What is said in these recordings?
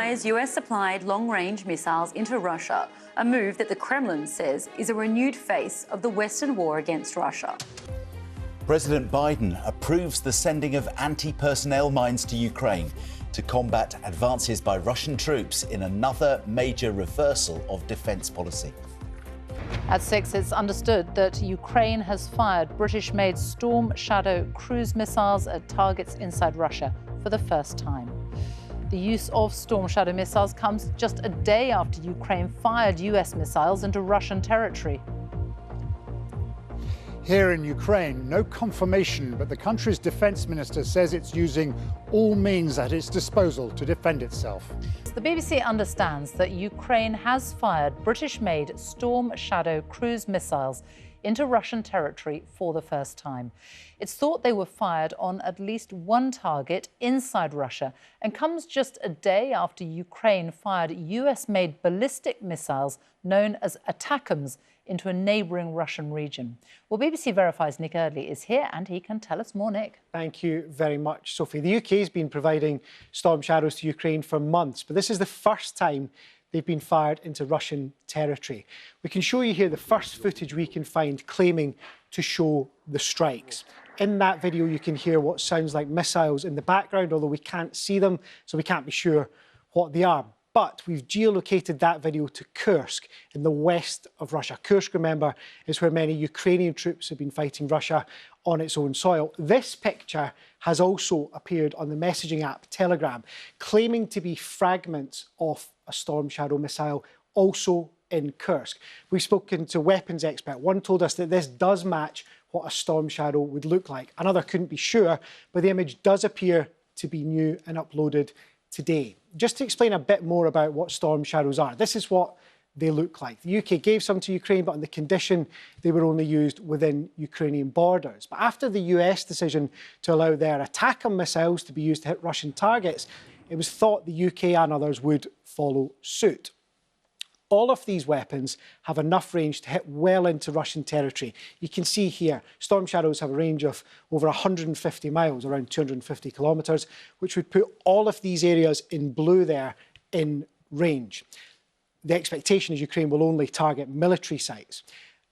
fires US-supplied long-range missiles into Russia, a move that the Kremlin says is a renewed face of the Western war against Russia. President Biden approves the sending of anti-personnel mines to Ukraine to combat advances by Russian troops in another major reversal of defence policy. At 6, it's understood that Ukraine has fired British-made Storm Shadow cruise missiles at targets inside Russia for the first time. The use of Storm Shadow missiles comes just a day after Ukraine fired US missiles into Russian territory. Here in Ukraine, no confirmation, but the country's defence minister says it's using all means at its disposal to defend itself. The BBC understands that Ukraine has fired British-made Storm Shadow cruise missiles into Russian territory for the first time. It's thought they were fired on at least one target inside Russia and comes just a day after Ukraine fired US-made ballistic missiles known as ATACMS into a neighbouring Russian region. Well, BBC Verify's Nick Eardley is here and he can tell us more, Nick. Thank you very much, Sophie. The UK has been providing Storm Shadows to Ukraine for months, but this is the first time they've been fired into Russian territory. We can show you here the first footage we can find claiming to show the strikes. In that video, you can hear what sounds like missiles in the background, although we can't see them, so we can't be sure what they are. But we've geolocated that video to Kursk in the west of Russia. Kursk, remember, is where many Ukrainian troops have been fighting Russia on its own soil. This picture has also appeared on the messaging app Telegram, claiming to be fragments of a Storm Shadow missile, also in Kursk. We've spoken to weapons expert. One told us that this does match what a Storm Shadow would look like. Another couldn't be sure, but the image does appear to be new and uploaded today. Just to explain a bit more about what Storm Shadows are, this is what they look like. The UK gave some to Ukraine, but on the condition they were only used within Ukrainian borders. But after the US decision to allow their ATACMS missiles to be used to hit Russian targets, it was thought the UK and others would follow suit. All of these weapons have enough range to hit well into Russian territory. You can see here, Storm Shadows have a range of over 150 miles, around 250 kilometres, which would put all of these areas in blue there in range. The expectation is Ukraine will only target military sites.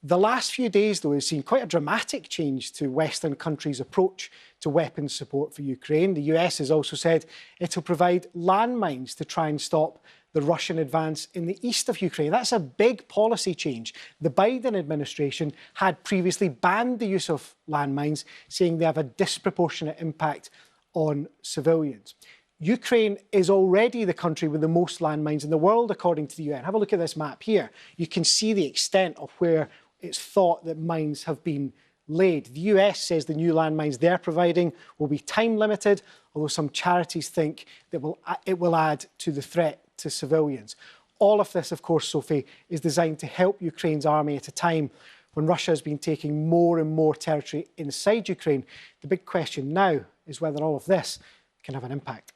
The last few days, though, has seen quite a dramatic change to Western countries' approach to weapons support for Ukraine. The US has also said it will provide landmines to try and stop the Russian advance in the east of Ukraine. That's a big policy change. The Biden administration had previously banned the use of landmines, saying they have a disproportionate impact on civilians. Ukraine is already the country with the most landmines in the world, according to the UN. Have a look at this map here. You can see the extent of where it's thought that mines have been laid. The US says the new landmines they're providing will be time limited, although some charities think that it will add to the threat to civilians. All of this, of course, Sophie, is designed to help Ukraine's army at a time when Russia has been taking more and more territory inside Ukraine. The big question now is whether all of this can have an impact.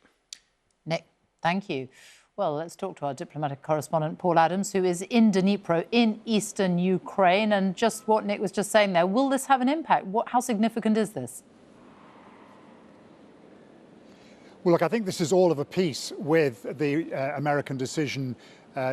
Nick, thank you. Well, let's talk to our diplomatic correspondent, Paul Adams, who is in Dnipro, in eastern Ukraine. And just what Nick was just saying there, will this have an impact? How significant is this? Well, look, I think this is all of a piece with the American decision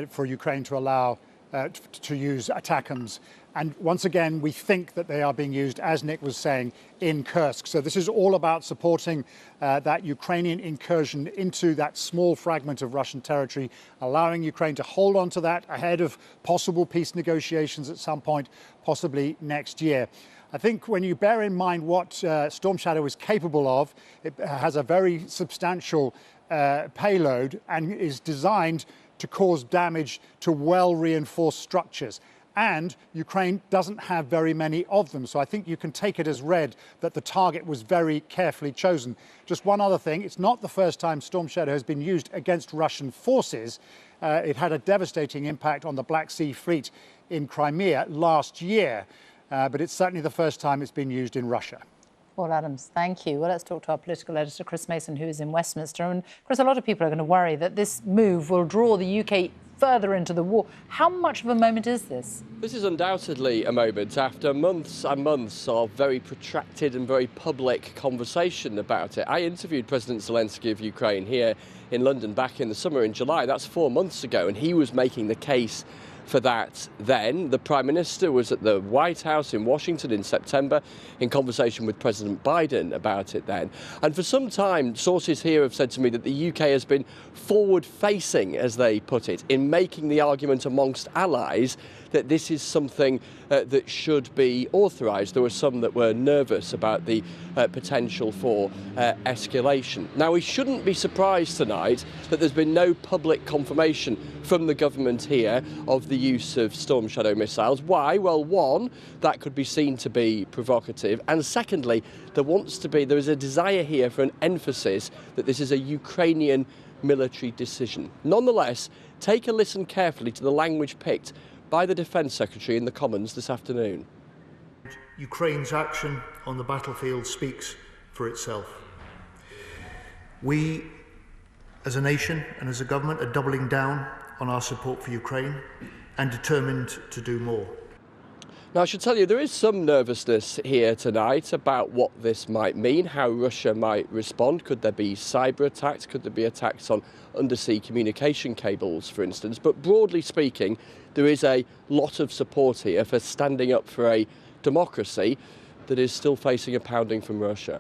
for Ukraine to allow to use ATACMS. And once again, we think that they are being used, as Nick was saying, in Kursk. So this is all about supporting that Ukrainian incursion into that small fragment of Russian territory, allowing Ukraine to hold on to that ahead of possible peace negotiations at some point, possibly next year. I think when you bear in mind what Storm Shadow is capable of, it has a very substantial payload and is designed to cause damage to well-reinforced structures. And Ukraine doesn't have very many of them. So I think you can take it as read that the target was very carefully chosen. Just one other thing, it's not the first time Storm Shadow has been used against Russian forces. It had a devastating impact on the Black Sea Fleet in Crimea last year. But it's certainly the first time it's been used in Russia. Paul Adams, thank you. Well, let's talk to our political editor, Chris Mason, who is in Westminster. And Chris, a lot of people are going to worry that this move will draw the UK further into the war. How much of a moment is this? This is undoubtedly a moment after months and months of very protracted and very public conversation about it. I interviewed President Zelensky of Ukraine here in London back in the summer in July. That's 4 months ago, and he was making the case for that then. The Prime Minister was at the White House in Washington in September in conversation with President Biden about it then. And for some time, sources here have said to me that the UK has been forward-facing, as they put it, in making the argument amongst allies that this is something that should be authorised. There were some that were nervous about the potential for escalation. Now, we shouldn't be surprised tonight that there's been no public confirmation from the government here of the use of Storm Shadow missiles. Why? Well, one, that could be seen to be provocative, and secondly, there is a desire here for an emphasis that this is a Ukrainian military decision. Nonetheless, take a listen carefully to the language picked by the Defence Secretary in the Commons this afternoon. Ukraine's action on the battlefield speaks for itself. We, as a nation and as a government, are doubling down on our support for Ukraine and determined to do more. Now, I should tell you, there is some nervousness here tonight about what this might mean, how Russia might respond. Could there be cyber attacks? Could there be attacks on undersea communication cables, for instance? But broadly speaking, there is a lot of support here for standing up for a democracy that is still facing a pounding from Russia.